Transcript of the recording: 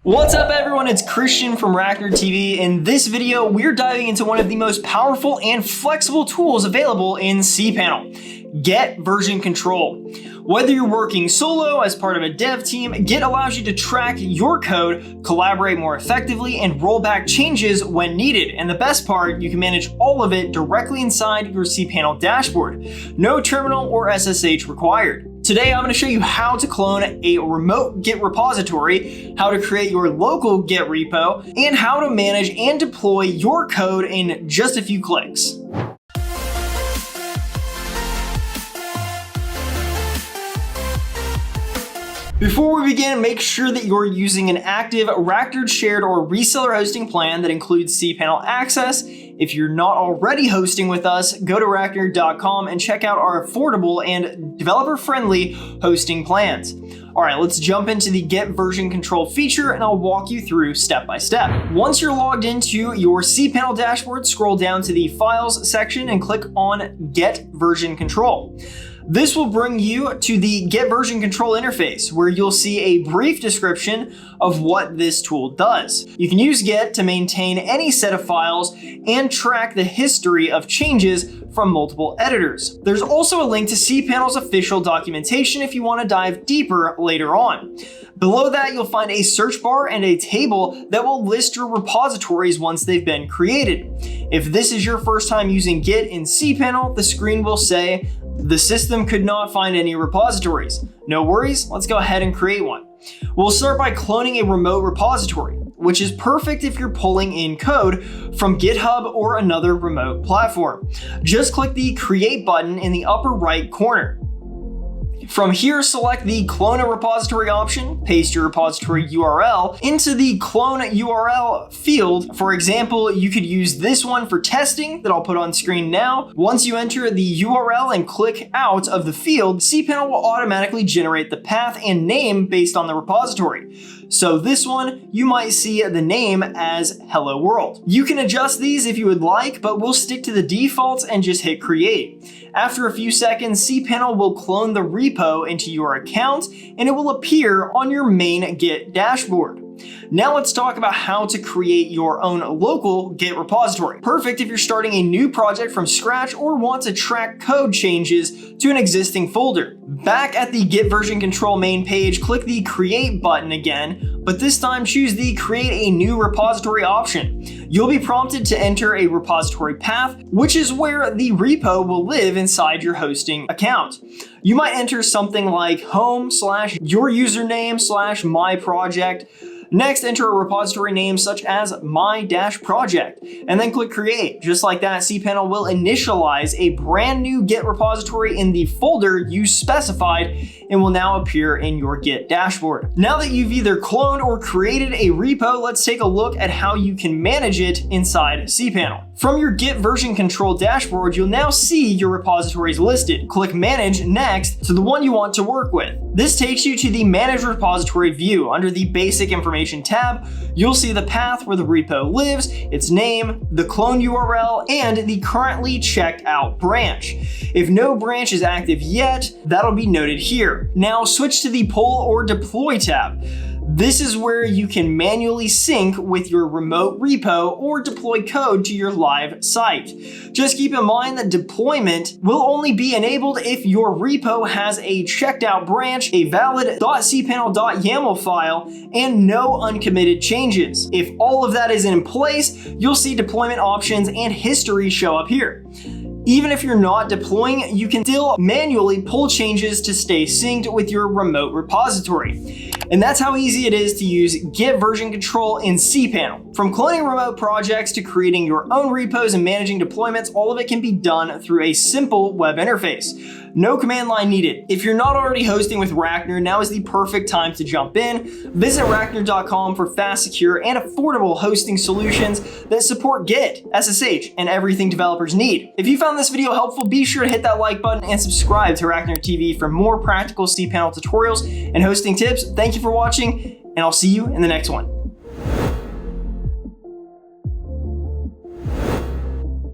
What's up everyone, it's Christian from RackNerd TV. In this video, we're diving into one of the most powerful and flexible tools available in cPanel, Git Version Control. Whether you're working solo as part of a dev team, Git allows you to track your code, collaborate more effectively, and roll back changes when needed. And the best part, you can manage all of it directly inside your cPanel dashboard. No terminal or SSH required. Today, I'm going to show you how to clone a remote Git repository, how to create your local Git repo, and how to manage and deploy your code in just a few clicks. Before we begin, make sure that you're using an active RackNerd shared or reseller hosting plan that includes cPanel access. If you're not already hosting with us, go to racknerd.com and check out our affordable and developer-friendly hosting plans. All right, let's jump into the Git Version Control feature and I'll walk you through step by step. Once you're logged into your cPanel dashboard, scroll down to the Files section and click on Git Version Control. This will bring you to the Git Version Control interface, where you'll see a brief description of what this tool does. You can use Git to maintain any set of files and track the history of changes from multiple editors. There's also a link to cPanel's official documentation if you want to dive deeper later on. Below that, you'll find a search bar and a table that will list your repositories once they've been created. If this is your first time using Git in cPanel, the screen will say, "The system could not find any repositories." No worries, let's go ahead and create one. We'll start by cloning a remote repository, which is perfect if you're pulling in code from GitHub or another remote platform. Just click the Create button in the upper right corner. From here, select the Clone a Repository option, paste your repository URL into the Clone URL field. For example, you could use this one for testing that I'll put on screen now. Once you enter the URL and click out of the field, cPanel will automatically generate the path and name based on the repository. So this one, you might see the name as Hello World. You can adjust these if you would like, but we'll stick to the defaults and just hit create. After a few seconds, cPanel will clone the repo into your account and it will appear on your main Git dashboard. Now let's talk about how to create your own local Git repository. Perfect if you're starting a new project from scratch or want to track code changes to an existing folder. Back at the Git Version Control main page, click the Create button again, but this time choose the Create a New Repository option. You'll be prompted to enter a repository path, which is where the repo will live inside your hosting account. You might enter something like home/your username/my project. Next, enter a repository name such as my-project, and then click Create. Just like that, cPanel will initialize a brand new Git repository in the folder you specified and will now appear in your Git dashboard. Now that you've either cloned or created a repo, let's take a look at how you can manage it inside cPanel. From your Git Version Control dashboard, you'll now see your repositories listed. Click Manage next to the one you want to work with. This takes you to the Manage Repository view. Under the Basic Information tab, you'll see the path where the repo lives, its name, the clone URL, and the currently checked out branch. If no branch is active yet, that'll be noted here. Now switch to the Pull or Deploy tab. This is where you can manually sync with your remote repo or deploy code to your live site. Just keep in mind that deployment will only be enabled if your repo has a checked out branch, a valid .cpanel.yaml file, and no uncommitted changes. If all of that is in place, you'll see deployment options and history show up here. Even if you're not deploying, you can still manually pull changes to stay synced with your remote repository. And that's how easy it is to use Git Version Control in cPanel. From cloning remote projects to creating your own repos and managing deployments, all of it can be done through a simple web interface. No command line needed. If you're not already hosting with RackNerd, now is the perfect time to jump in. Visit racknerd.com for fast, secure, and affordable hosting solutions that support Git, SSH, and everything developers need. If you found this video helpful, be sure to hit that like button and subscribe to RackNerd TV for more practical cPanel tutorials and hosting tips. Thank you for watching, and I'll see you in the next one.